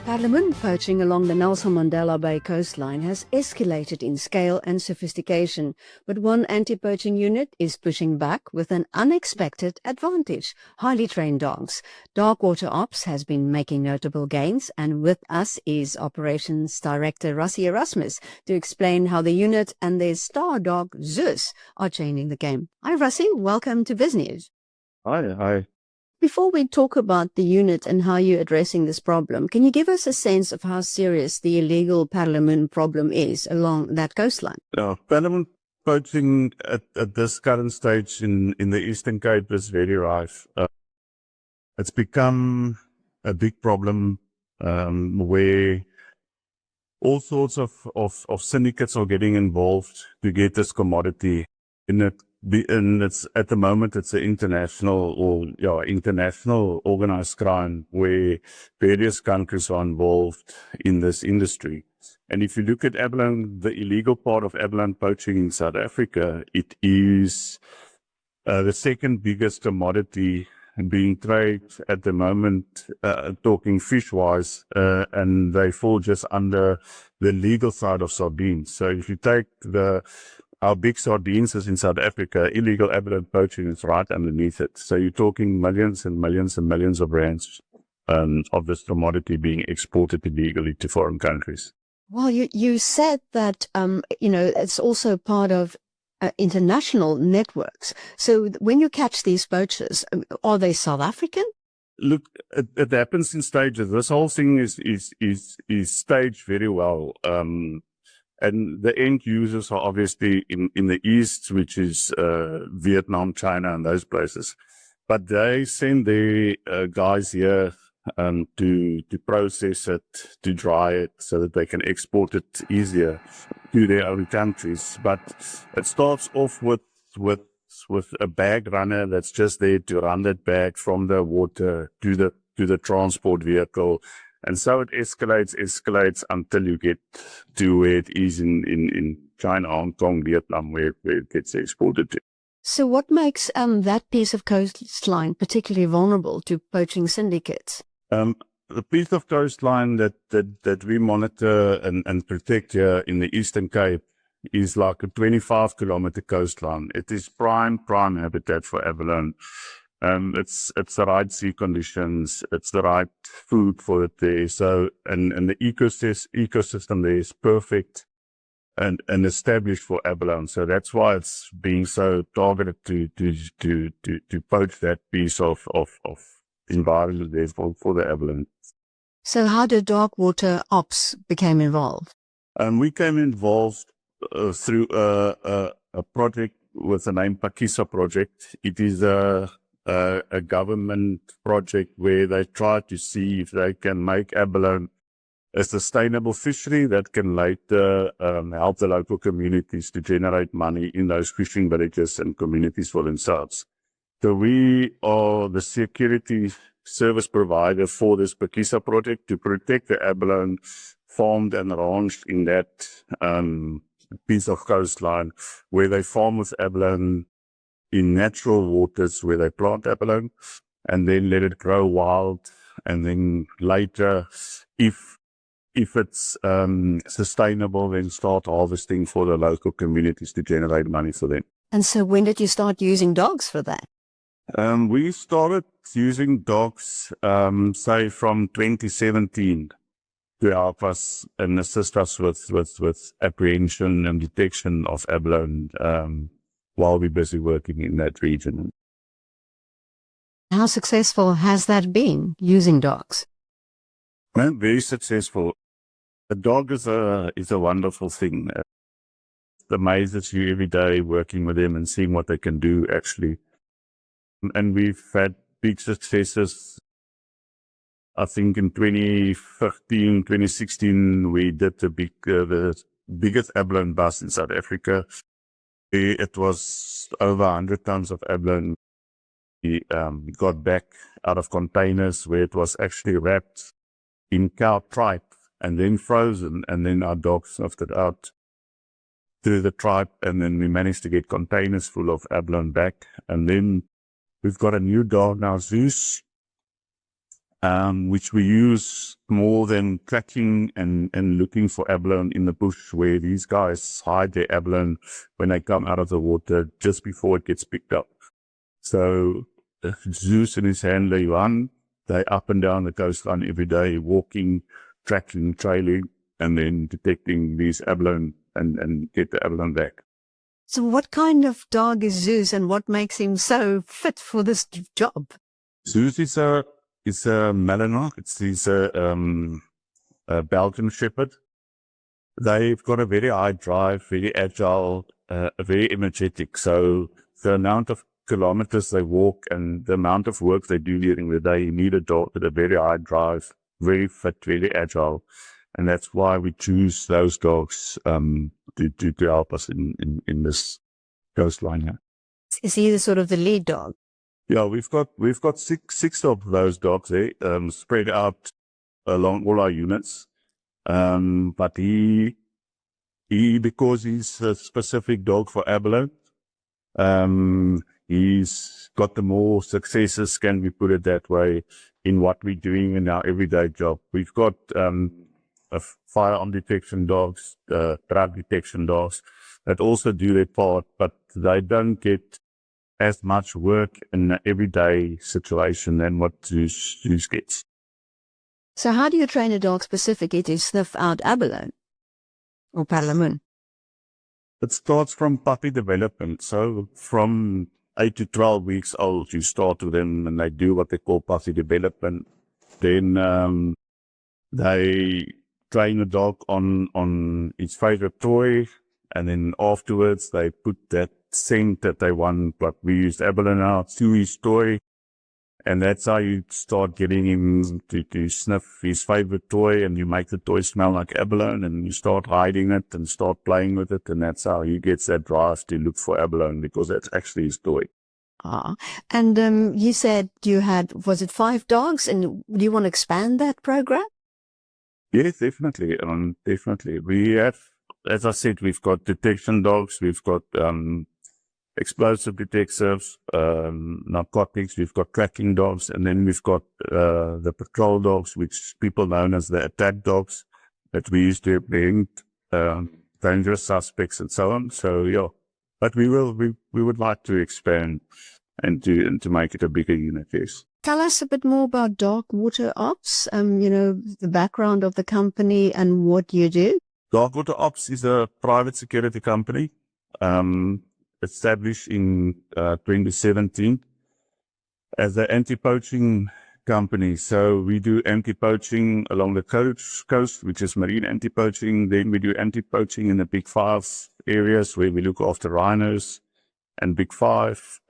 Perlemoen poaching along the Nelson Mandela Bay coastline has escalated in scale and sophistication, but one anti-poaching unit is pushing back with an unexpected advantage: highly trained dogs. Darkwater Ops has been making notable gains, and with us is Operations Director Rassie Erasmus to explain how the unit and their star dog Zeus are changing the game. Hi Rassie, welcome to BizNews. Hi. Before we talk about the unit and how you're addressing this problem, can you give us a sense of how serious the illegal Perlemoen problem is along that coastline? Perlemoen poaching at this current stage in the Eastern Cape is very rife. It's become a big problem where all sorts of syndicates are getting involved to get this commodity in it. And it's at the moment it's an international organized crime where various countries are involved in this industry. And if you look at abalone, the illegal part of abalone poaching in South Africa, it is the second biggest commodity being traded at the moment, talking fish-wise, and they fall just under the legal side of sardines. So if you take our big sardines is in South Africa, illegal abalone poaching is right underneath it. So you're talking millions and millions and millions of rands of this commodity being exported illegally to foreign countries. Well, you said that, it's also part of international networks. So when you catch these poachers, are they South African? Look, it happens in stages. This whole thing is staged very well. And the end users are obviously in the East, which is Vietnam, China, and those places. But they send their guys here to process it, to dry it, so that they can export it easier to their own countries. But it starts off with a bag runner that's just there to run that bag from the water to the transport vehicle. And so it escalates until you get to where it is in China, Hong Kong, Vietnam, where it gets exported to. So what makes that piece of coastline particularly vulnerable to poaching syndicates? The piece of coastline that we monitor and protect here in the Eastern Cape is like a 25-kilometer coastline. It is prime habitat for abalone. It's the right sea conditions, it's the right food for it there. So, and the ecosystem there is perfect and established for abalone. So that's why it's being so targeted to poach that piece of environment there for the abalone. So how did Darkwater Ops become involved? We came involved through a project with the name Pakisa Project. It is a government project where they try to see if they can make abalone a sustainable fishery that can later help the local communities to generate money in those fishing villages and communities for themselves. So we are the security service provider for this Pakisa project to protect the abalone farmed and ranched in that piece of coastline where they farm with abalone in natural waters where they plant abalone and then let it grow wild, and then later, if it's sustainable, then start harvesting for the local communities to generate money for them. And so when did you start using dogs for that? We started using dogs, say from 2017 to help us and assist us with apprehension and detection of abalone, while we're busy working in that region. How successful has that been, using dogs? Well, very successful. The dog is a wonderful thing. It amazes you every day working with them and seeing what they can do actually. And we've had big successes. I think in 2015, 2016, we did the biggest abalone bust in South Africa. It was over 100 tons of abalone. We got back out of containers where it was actually wrapped in cow tripe and then frozen, and then our dogs snuffed it out through the tripe, and then we managed to get containers full of abalone back. And then we've got a new dog now, Zeus, which we use more than tracking and looking for abalone in the bush, where these guys hide their abalone when they come out of the water just before it gets picked up. So Zeus and his handler Johan, they up and down the coastline every day, walking, tracking, trailing, and then detecting these abalone and get the abalone back. So what kind of dog is Zeus, and what makes him so fit for this job? Zeus is a Malinois. He's a Belgian Shepherd. They've got a very high drive, very agile, very energetic. So the amount of kilometers they walk and the amount of work they do during the day, you need a dog with a very high drive, very fit, very agile. And that's why we choose those dogs to help us in this coastline here. Is he the sort of the lead dog? Yeah, we've got six of those dogs there, spread out along all our units. But he because he's a specific dog for abalone, he's got the more successes, can we put it that way, in what we're doing in our everyday job. We've got firearm detection dogs, drug detection dogs that also do their part, but they don't get as much work in an everyday situation than what Zeus gets. So how do you train a dog specifically to sniff out abalone or Perlemoen? It starts from puppy development. So from 8 to 12 weeks old, you start with them and they do what they call puppy development. Then they train the dog on its favorite toy, and then afterwards they put that scent that they want, but we used abalone now, to his toy, and that's how you start getting him to sniff his favorite toy, and you make the toy smell like abalone, and you start hiding it and start playing with it, and that's how he gets that drive to look for abalone, because that's actually his toy. And you said you had, was it 5 dogs, and do you want to expand that program? Yes, definitely. Definitely. We have, as I said, we've got detection dogs, we've got explosive detectives, narcotics, we've got tracking dogs, and then we've got the patrol dogs, which people known as the attack dogs, that we use to apprehend dangerous suspects and so on. So yeah, but we would like to expand and to make it a bigger unit, yes. Tell us a bit more about Dark Water Ops, the background of the company and what you do. Dark Water Ops is a private security company, established in 2017 as an anti-poaching company. So we do anti-poaching along the coast, which is marine anti-poaching. Then we do anti-poaching in the Big 5 areas where we look after rhinos and Big 5.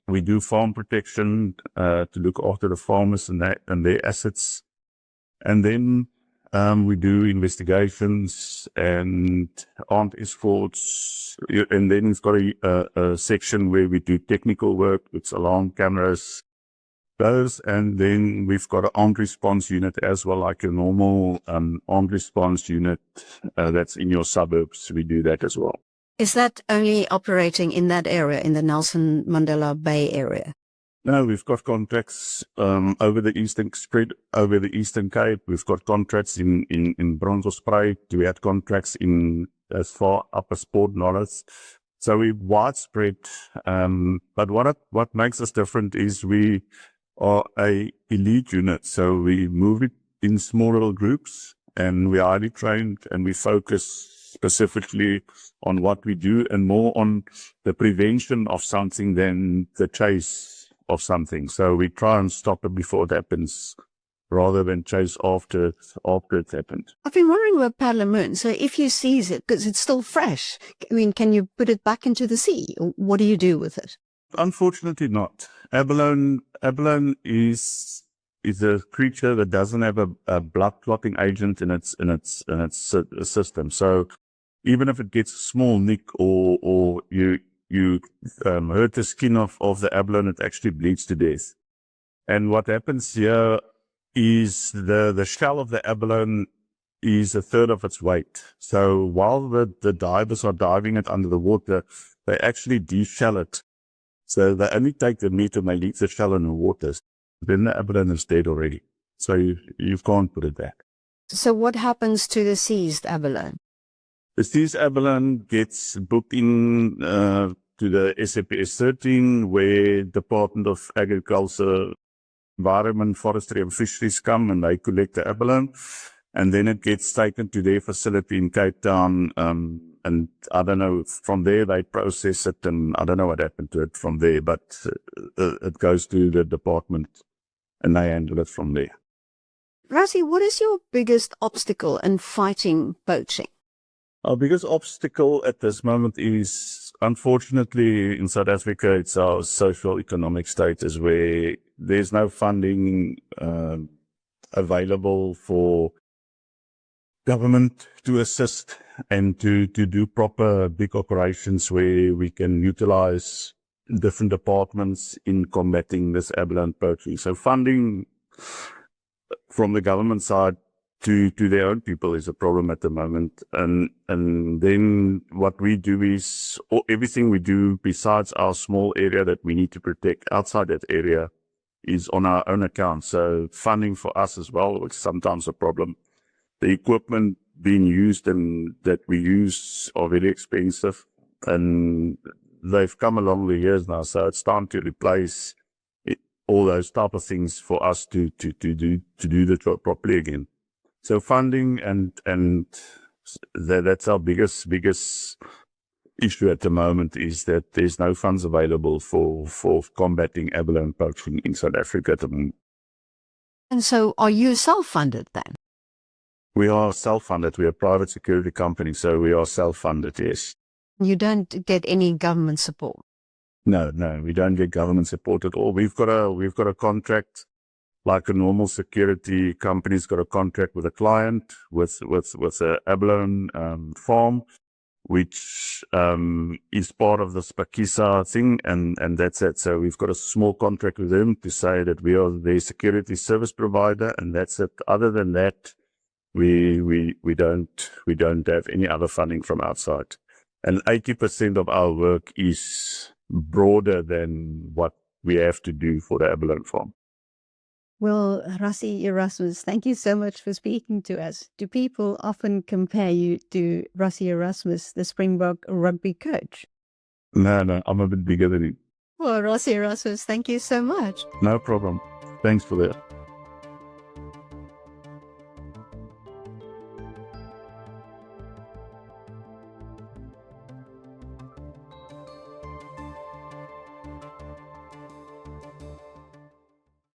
We do farm protection to look after the farmers and their assets. And then we do investigations and armed escorts. And then it's got a section where we do technical work with alarm cameras, those. And then we've got an armed response unit as well, like a normal armed response unit that's in your suburbs. We do that as well. Is that only operating in that area, in the Nelson Mandela Bay area? No, we've got contracts over the Eastern Cape. We've got contracts in Bronkhorstspruit. We had contracts in as far up as Port Norris. So we're widespread. But what makes us different is we are a elite unit. So we move it in small little groups, and we're highly trained, and we focus specifically on what we do and more on the prevention of something than the chase of something. So we try and stop it before it happens rather than chase after it's happened. I've been wondering about Perlemoen. So if you seize it, because it's still fresh, I mean, can you put it back into the sea? Or what do you do with it? Unfortunately not. Abalone is a creature that doesn't have a blood clotting agent in its system. So even if it gets a small nick or you hurt the skin of the abalone, it actually bleeds to death. And what happens here is the shell of the abalone is a third of its weight. So while the divers are diving it under the water, they actually de-shell it. So they only take the meat and they leave the shell in the water. Then the abalone is dead already. So you can't put it back. So what happens to the seized abalone? The seized abalone gets booked in to the SAPS 13, where Department of Agriculture, Environment, Forestry and Fisheries come and they collect the abalone. And then it gets taken to their facility in Cape Town. And I don't know, from there they process it, and I don't know what happened to it from there, but it goes to the department and they handle it from there. Rassie, what is your biggest obstacle in fighting poaching? Our biggest obstacle at this moment is, unfortunately, in South Africa, it's our social economic status, where there's no funding available for government to assist and to do proper big operations where we can utilize different departments in combating this abalone poaching. So funding from the government side to their own people is a problem at the moment. And then what we do is, everything we do besides our small area that we need to protect outside that area is on our own account. So funding for us as well is sometimes a problem. The equipment being used and that we use are very expensive, and they've come along the years now. So it's time to replace all those type of things for us to do the job properly again. So funding and that's our biggest issue at the moment, is that there's no funds available for combating abalone poaching in South Africa at the moment. And so are you self-funded then? We are self-funded. We are a private security company, so we are self-funded, yes. You don't get any government support? No, we don't get government support at all. We've got a contract, like a normal security company's got a contract with a client, with a abalone farm, which is part of the Spakisa thing, and that's it. So we've got a small contract with them to say that we are their security service provider, and that's it. Other than that, we don't have any other funding from outside. And 80% of our work is broader than what we have to do for the abalone farm. Well, Rassie Erasmus, thank you so much for speaking to us. Do people often compare you to Rassie Erasmus, the Springbok rugby coach? No, I'm a bit bigger than him. Well, Rassie Erasmus, thank you so much. No problem. Thanks for that.